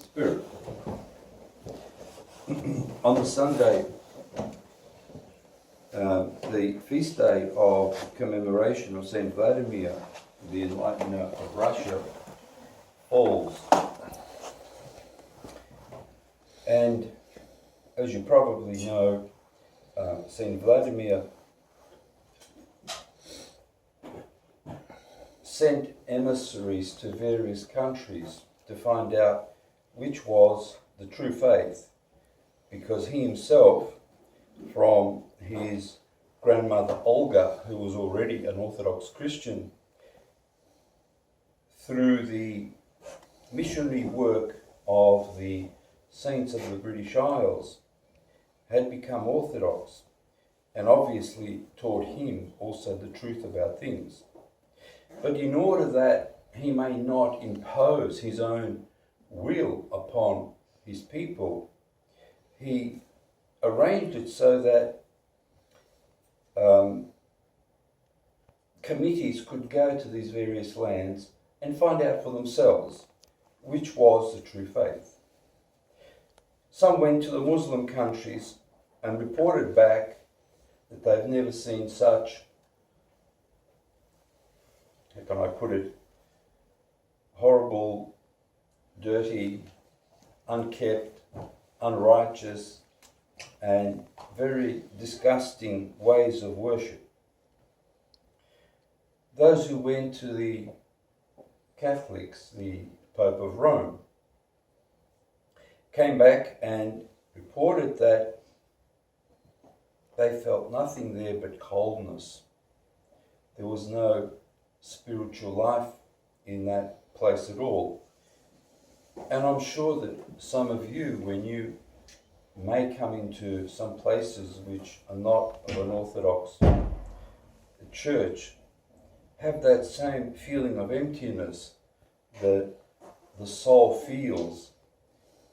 Spirit. On the Sunday, the feast day of commemoration of Saint Vladimir, the enlightener of Russia, falls. And as you probably know, Saint Vladimir sent emissaries to various countries to find out which was the true faith, because he himself, from his grandmother Olga, who was already an Orthodox Christian, through the missionary work of the saints of the British Isles, had become Orthodox, and obviously taught him also the truth about things. But in order that he may not impose his own will upon his people, he arranged it so that committees could go to these various lands and find out for themselves which was the true faith. Some went to the Muslim countries and reported back that they've never seen such, how can I put it, horrible, dirty, unkept, unrighteous, and very disgusting ways of worship. Those who went to the Catholics, the Pope of Rome, came back and reported that they felt nothing there but coldness. There was no spiritual life in that place at all. And I'm sure that some of you, when you may come into some places which are not of an Orthodox church, have that same feeling of emptiness that the soul feels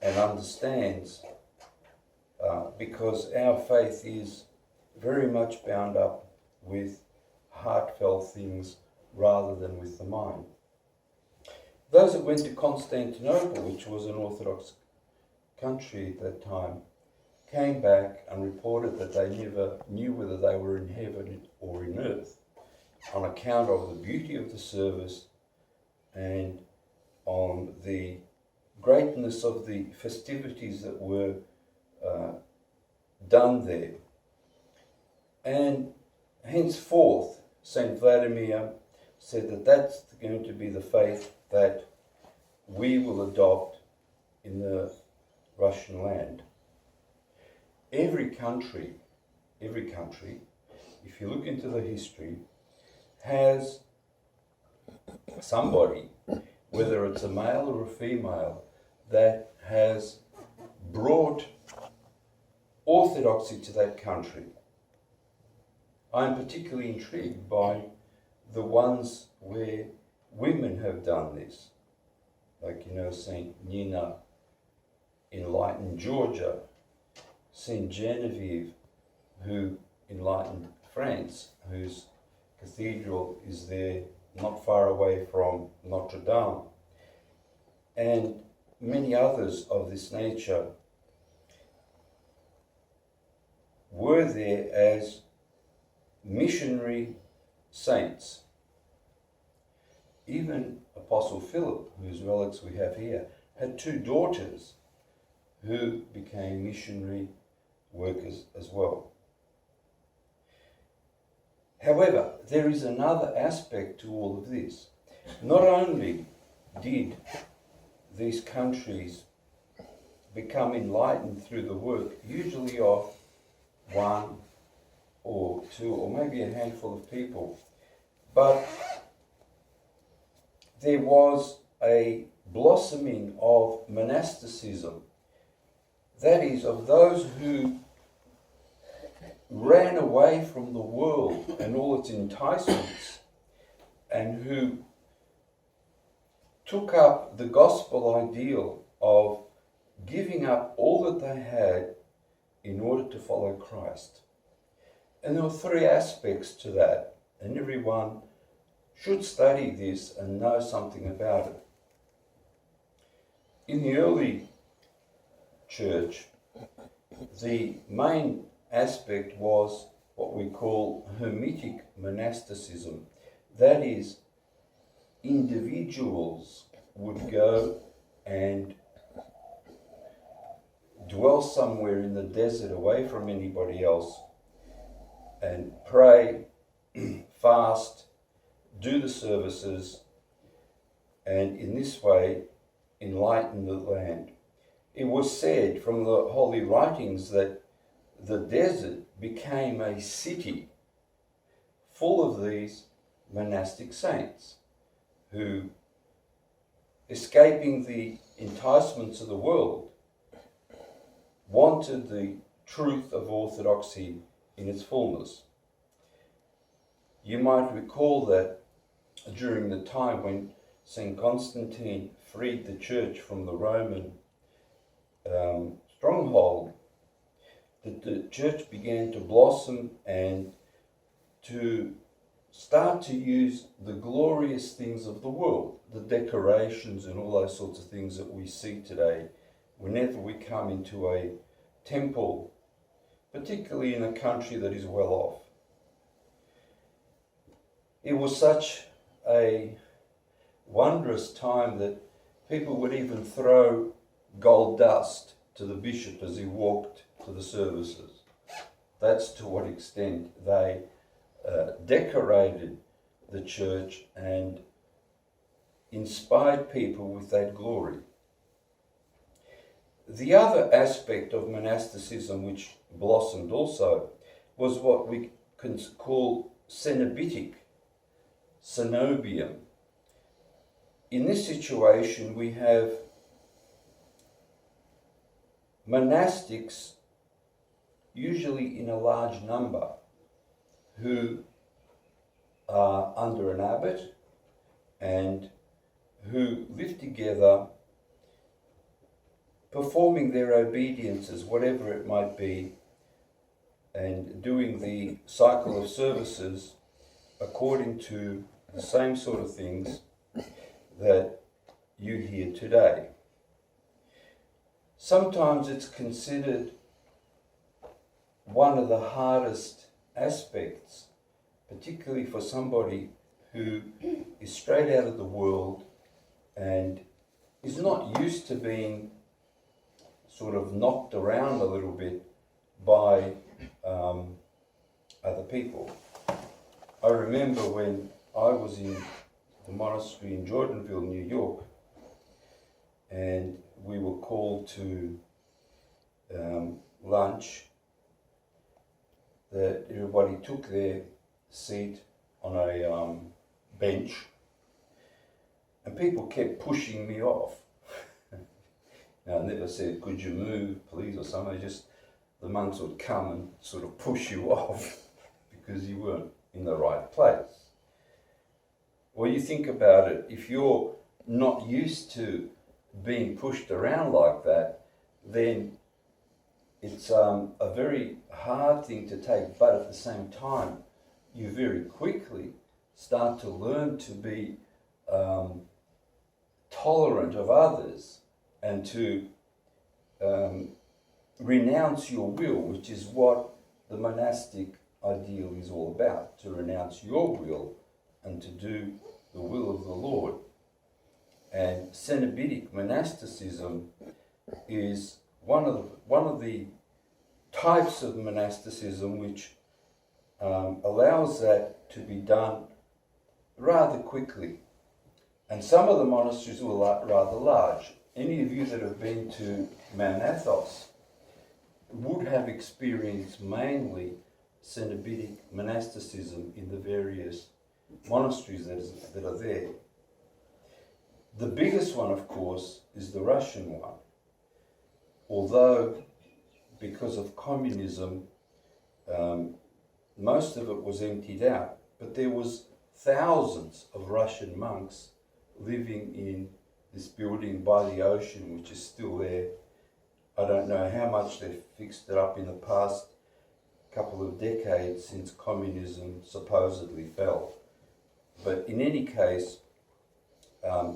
and understands, because our faith is very much bound up with heartfelt things rather than with the mind. Those that went to Constantinople, which was an Orthodox country at that time, came back and reported that they never knew whether they were in heaven or in earth, on account of the beauty of the service and on the greatness of the festivities that were done there. And henceforth, Saint Vladimir said that that's going to be the faith that we will adopt in the Russian land. Every country, if you look into the history, has somebody, whether it's a male or a female, that has brought orthodoxy to that country. I'm particularly intrigued by the ones where women have done this. Like, St. Nina enlightened Georgia, St. Genevieve, who enlightened France, whose cathedral is there not far away from Notre Dame, and many others of this nature were there as missionary saints. Even Apostle Philip, whose relics we have here, had two daughters who became missionary workers as well. However, there is another aspect to all of this. Not only did these countries become enlightened through the work, usually of one or two or maybe a handful of people, but there was a blossoming of monasticism, that is, of those who ran away from the world and all its enticements, and who took up the gospel ideal of giving up all that they had in order to follow Christ. And there were three aspects to that, and everyone should study this and know something about it. In the early church, the main aspect was what we call hermetic monasticism. That is, individuals would go and dwell somewhere in the desert away from anybody else and pray, fast, do the services, and in this way enlighten the land. It was said from the holy writings that the desert became a city full of these monastic saints who, escaping the enticements of the world, wanted the truth of orthodoxy in its fullness. You might recall that during the time when St. Constantine freed the church from the Roman stronghold, that the church began to blossom and to start to use the glorious things of the world, the decorations and all those sorts of things that we see today whenever we come into a temple, particularly in a country that is well off. It was such a wondrous time that people would even throw gold dust to the bishop as he walked to the services. That's to what extent they decorated the church and inspired people with that glory. The other aspect of monasticism which blossomed also was what we can call cenobitic, cenobium. In this situation we have monastics, usually in a large number, who are under an abbot and who live together, performing their obediences, whatever it might be, and doing the cycle of services according to the same sort of things that you hear today. Sometimes it's considered one of the hardest aspects, particularly for somebody who is straight out of the world and is not used to being sort of knocked around a little bit by other people. I remember when I was in the monastery in Jordanville, New York, and we were called to lunch, that everybody took their seat on a bench, and people kept pushing me off. Now, I never said, "Could you move, please," or something. Just the monks would come and sort of push you off because you weren't in the right place. Well, you think about it, if you're not used to being pushed around like that, then it's a very hard thing to take, but at the same time, you very quickly start to learn to be tolerant of others and to renounce your will, which is what the monastic ideal is all about, to renounce your will and to do the will of the Lord. And cenobitic monasticism is one of the types of monasticism which allows that to be done rather quickly. And some of the monasteries were rather large. Any of you that have been to Mount Athos would have experienced mainly cenobitic monasticism in the various monasteries that are there. The biggest one, of course, is the Russian one. Although, because of communism, most of it was emptied out, but there was thousands of Russian monks living in this building by the ocean, which is still there. I don't know how much they've fixed it up in the past couple of decades since communism supposedly fell. But in any case,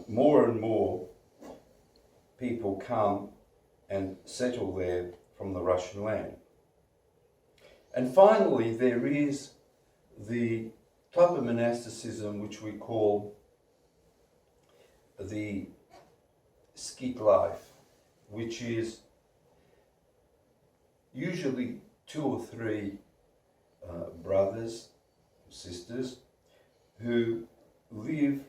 more and more people come and settle there from the Russian land. And finally, there is the type of monasticism which we call the skit life, which is usually 2 or 3 brothers, sisters, who live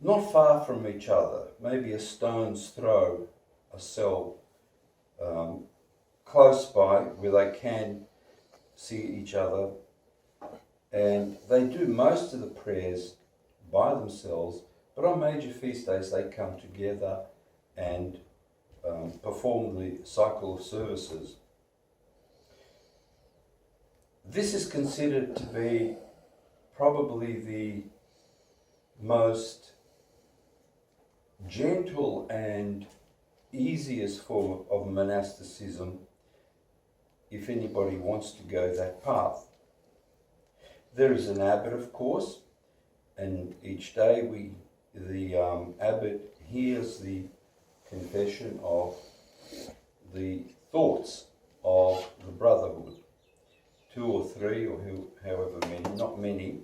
not far from each other, maybe a stone's throw, a cell close by where they can see each other, and they do most of the prayers by themselves, but on major feast days they come together and perform the cycle of services. This is considered to be probably the most gentle and easiest form of monasticism if anybody wants to go that path. There is an abbot, of course, and each day the abbot hears the confession of the thoughts of the brotherhood, 2 or 3 or however many, not many,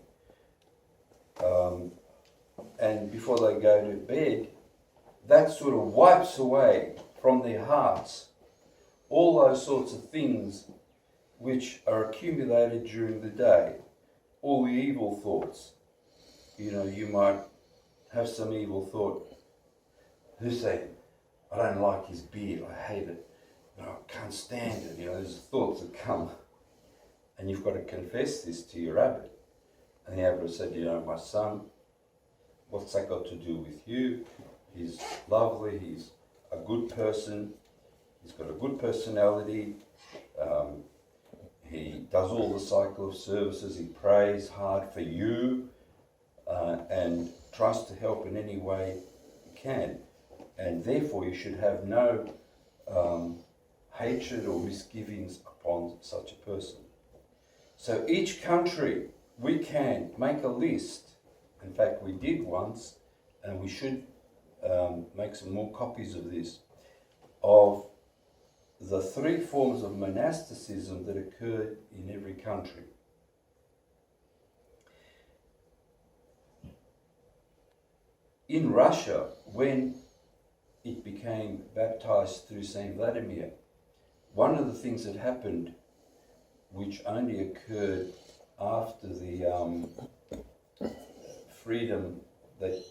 and before they go to bed, that sort of wipes away from their hearts all those sorts of things which are accumulated during the day, all the evil thoughts. You know, you might have some evil thought. Hussein, I don't like his beard, I hate it, I can't stand it. You know, there's thoughts that come, and you've got to confess this to your abbot. And the abbot said, you know, my son, what's that got to do with you? He's lovely, he's a good person, he's got a good personality, he does all the cycle of services, he prays hard for you, and tries to help in any way he can. And therefore you should have no hatred or misgivings upon such a person. So each country, we can make a list. In fact, we did once, and we should make some more copies of this, of the 3 forms of monasticism that occurred in every country. In Russia, when it became baptized through Saint Vladimir, one of the things that happened, which only occurred after the freedom that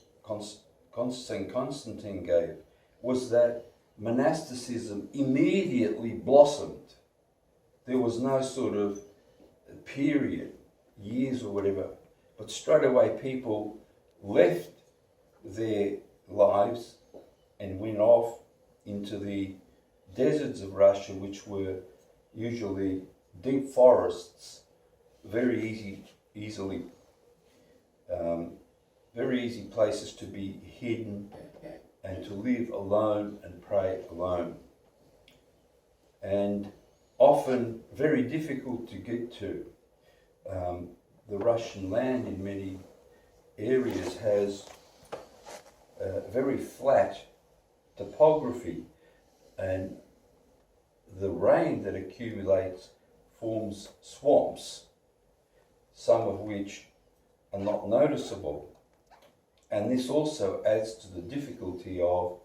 Saint Constantine gave, was that monasticism immediately blossomed. There was no sort of period, years or whatever, but straight away people left their lives and went off into the deserts of Russia, which were usually deep forests, very easy places to be hidden and to live alone and pray alone. And often very difficult to get to. The Russian land in many areas has very flat topography, and the rain that accumulates forms swamps, some of which are not noticeable. And this also adds to the difficulty of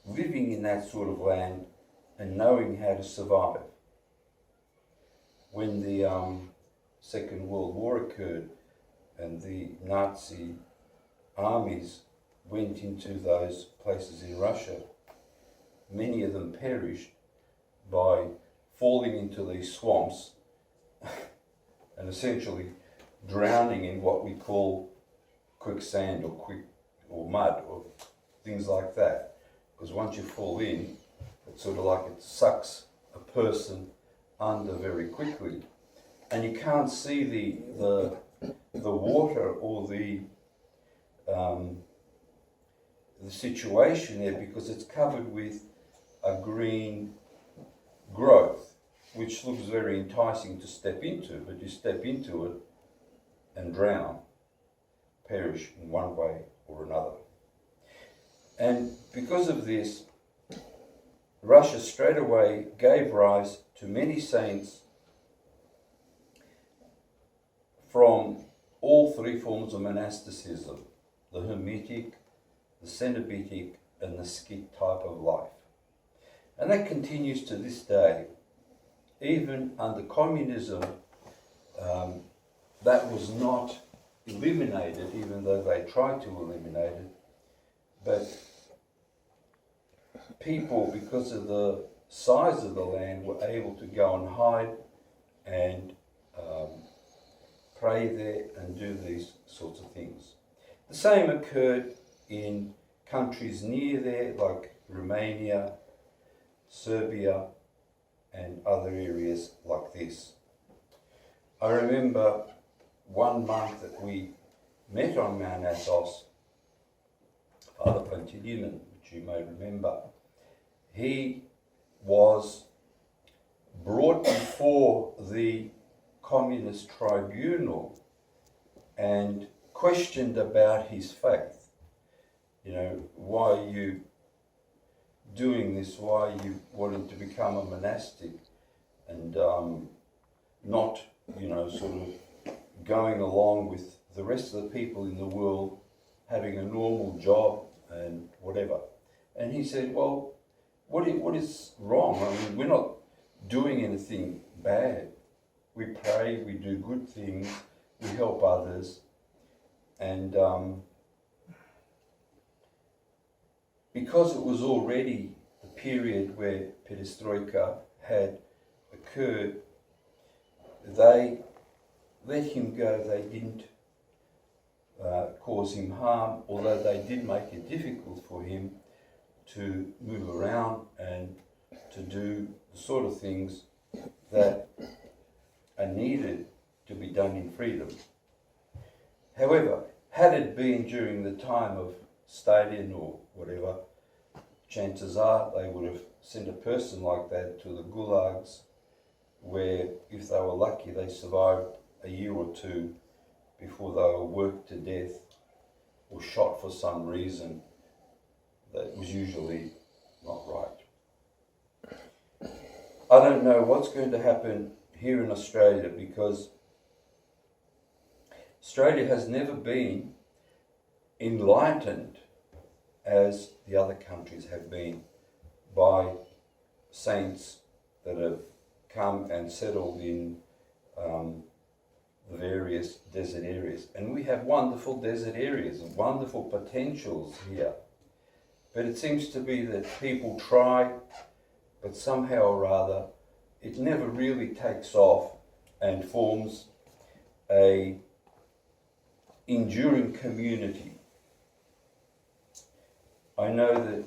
living in that sort of land and knowing how to survive. When the Second World War occurred and the Nazi armies went into those places in Russia, many of them perished by falling into these swamps and essentially drowning in what we call quicksand or mud or things like that. Because once you fall in, it's sort of like it sucks a person under very quickly, and you can't see the water or the situation there, because it's covered with a green growth, which looks very enticing to step into, but you step into it and drown, perish in one way or another. And because of this, Russia straight away gave rise to many saints from all three forms of monasticism, the Hermetic, the Cenobitic, and the Skit type of life. And that continues to this day. Even under communism, that was not eliminated, even though they tried to eliminate it. But people, because of the size of the land, were able to go and hide and pray there and do these sorts of things. The same occurred in countries near there, like Romania, Serbia, and other areas like this. I remember one monk that we met on Mount Athos, Father Panteleimon, which you may remember. He was brought before the communist tribunal and questioned about his faith. You know, why are you doing this? Why are you wanting to become a monastic and not, you know, sort of going along with the rest of the people in the world, having a normal job and whatever? And he said, well, what is wrong? I mean, we're not doing anything bad. We pray, we do good things, we help others. And because it was already the period where perestroika had occurred, they let him go. They didn't cause him harm, although they did make it difficult for him to move around and to do the sort of things that are needed to be done in freedom. However, had it been during the time of Stalin or whatever, chances are they would have sent a person like that to the gulags, where, if they were lucky, they survived a year or two before they were worked to death or shot for some reason that was usually not right. I don't know what's going to happen here in Australia, because Australia has never been enlightened as the other countries have been by saints that have come and settled in the various desert areas. And we have wonderful desert areas and wonderful potentials here. But it seems to be that people try, but somehow or other it never really takes off and forms a enduring community. I know that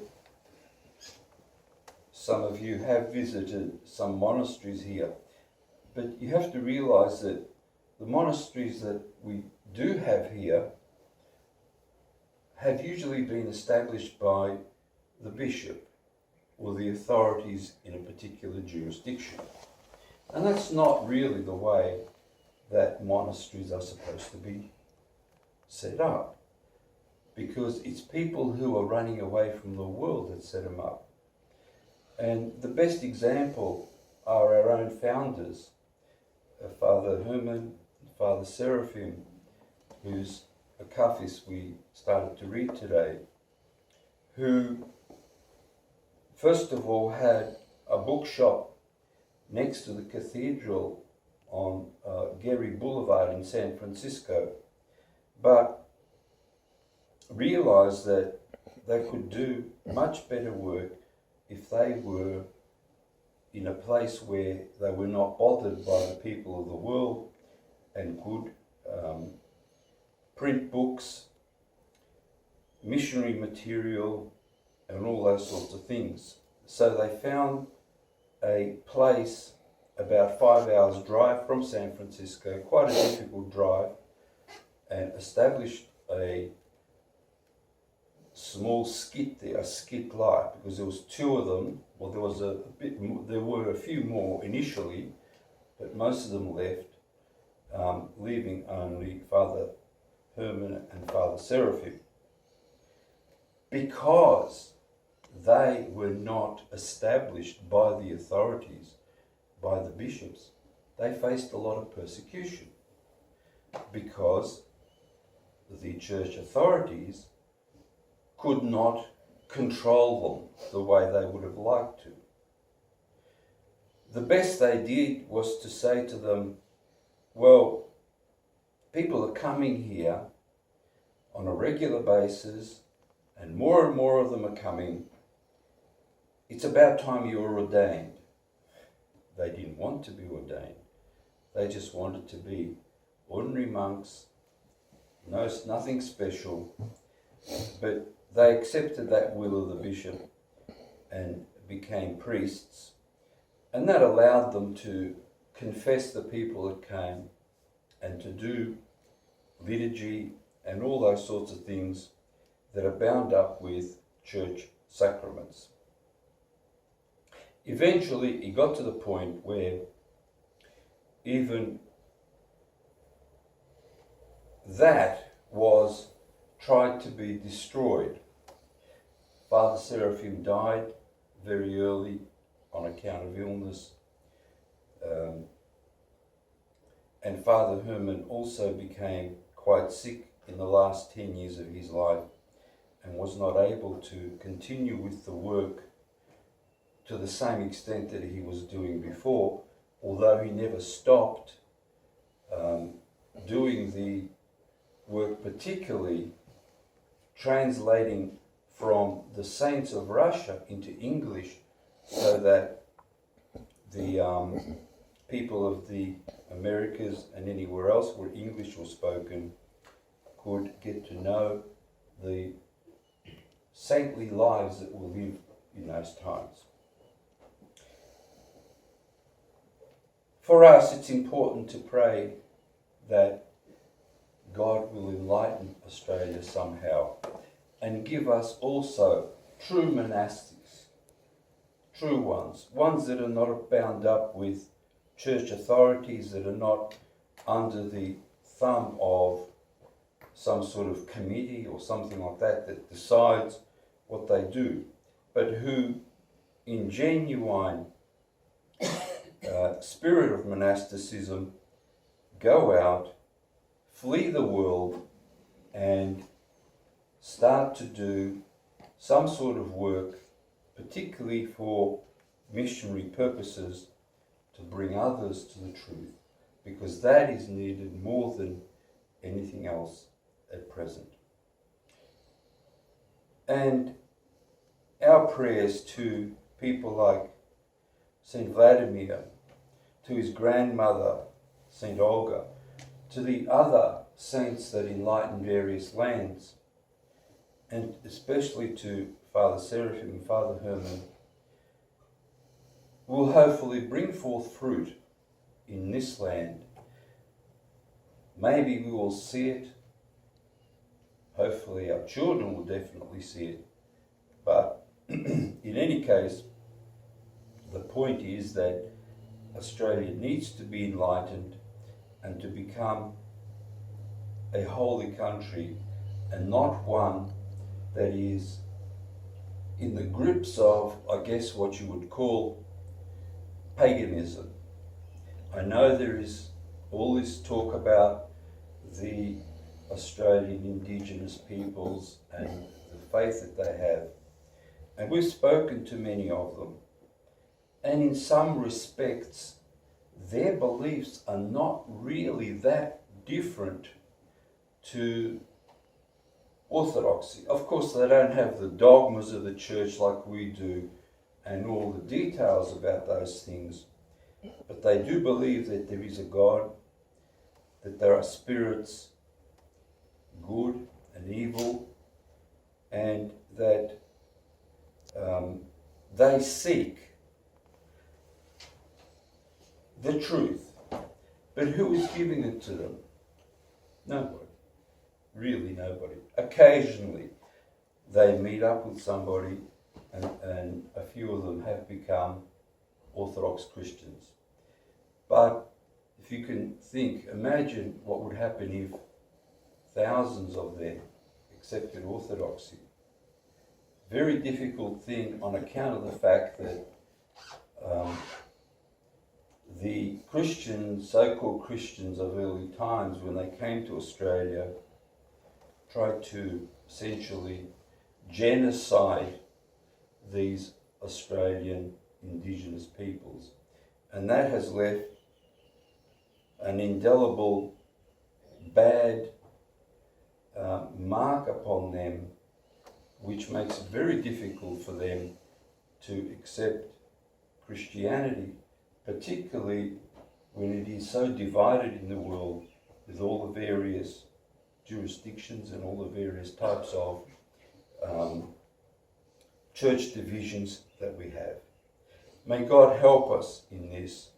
some of you have visited some monasteries here, but you have to realize that the monasteries that we do have here have usually been established by the bishop or the authorities in a particular jurisdiction. And that's not really the way that monasteries are supposed to be set up, because it's people who are running away from the world that set them up. And the best example are our own founders, Father Herman, Father Seraphim, whose Akafis we started to read today, who first of all had a bookshop next to the cathedral on Gary Boulevard in San Francisco, but realized that they could do much better work if they were in a place where they were not bothered by the people of the world and could print books, missionary material, and all those sorts of things. So they found a place about 5 hours drive from San Francisco, quite a difficult drive, and established a small skit there, a skit life, because there was two of them. Well, there was a bit more, there were a few more initially, but most of them left, leaving only Father Herman and Father Seraphim. because they were not established by the authorities, by the bishops, they faced a lot of persecution because the church authorities could not control them the way they would have liked to. The best they did was to say to them, well, people are coming here on a regular basis and more of them are coming. It's about time you were ordained. They didn't want to be ordained. They just wanted to be ordinary monks, nothing special, but they accepted that will of the bishop and became priests, and that allowed them to confess the people that came and to do liturgy and all those sorts of things that are bound up with church sacraments. Eventually, it got to the point where even that was tried to be destroyed. Father Seraphim died very early on account of illness, and Father Herman also became quite sick in the last 10 years of his life and was not able to continue with the work to the same extent that he was doing before, although he never stopped doing the work, particularly translating from the saints of Russia into English so that the people of the Americas and anywhere else where English was spoken could get to know the saintly lives that were lived in those times. For us, it's important to pray that God will enlighten Australia somehow and give us also true monastics, true ones that are not bound up with church authorities, that are not under the thumb of some sort of committee or something like that that decides what they do, but who in genuine spirit of monasticism go out, flee the world and start to do some sort of work, particularly for missionary purposes, to bring others to the truth, because that is needed more than anything else at present. And our prayers to people like Saint Vladimir, to his grandmother, Saint Olga, to the other saints that enlighten various lands, and especially to Father Seraphim and Father Herman, will hopefully bring forth fruit in this land. Maybe we will see it. Hopefully our children will definitely see it. But in any case, the point is that Australia needs to be enlightened and to become a holy country and not one that is in the grips of, I guess, what you would call paganism. I know there is all this talk about the Australian Indigenous peoples and the faith that they have, and we've spoken to many of them, and in some respects their beliefs are not really that different to Orthodoxy. Of course, they don't have the dogmas of the church like we do and all the details about those things, but they do believe that there is a God, that there are spirits, good and evil, and that they seek the truth. But who is giving it to them? Nobody. Really nobody. Occasionally they meet up with somebody and a few of them have become Orthodox Christians. But if you can think, imagine what would happen if thousands of them accepted Orthodoxy. very difficult thing on account of the fact that the Christians, so-called Christians of early times, when they came to Australia, tried to essentially genocide these Australian Indigenous peoples. And that has left an indelible bad mark upon them, which makes it very difficult for them to accept Christianity, particularly when it is so divided in the world with all the various jurisdictions and all the various types of church divisions that we have. May God help us in this.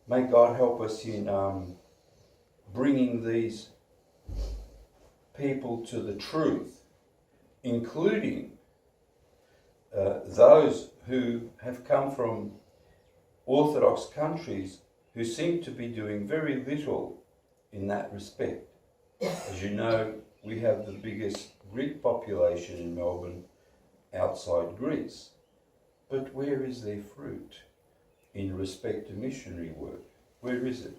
May God help us in bringing these people to the truth, including those who have come from Orthodox countries who seem to be doing very little in that respect. As you know, we have the biggest Greek population in Melbourne outside Greece. But where is their fruit in respect to missionary work? Where is it?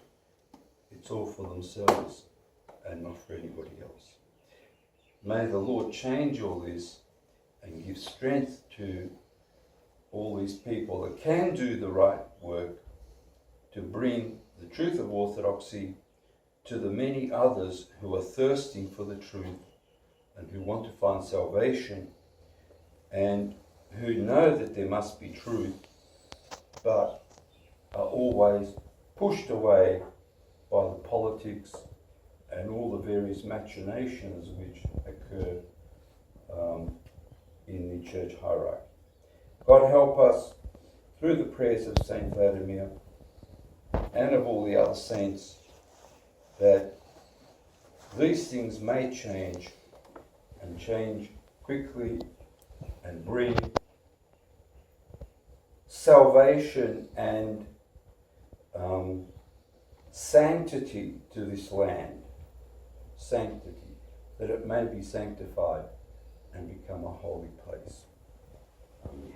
It's all for themselves and not for anybody else. May the Lord change all this and give strength to all these people that can do the right work to bring the truth of orthodoxy to the many others who are thirsting for the truth and who want to find salvation and who know that there must be truth, but are always pushed away by the politics and all the various machinations which occur in the church hierarchy. God help us through the prayers of Saint Vladimir and of all the other saints that these things may change and change quickly and bring salvation and sanctity to this land. Sanctity, that it may be sanctified and become a holy place. Amen.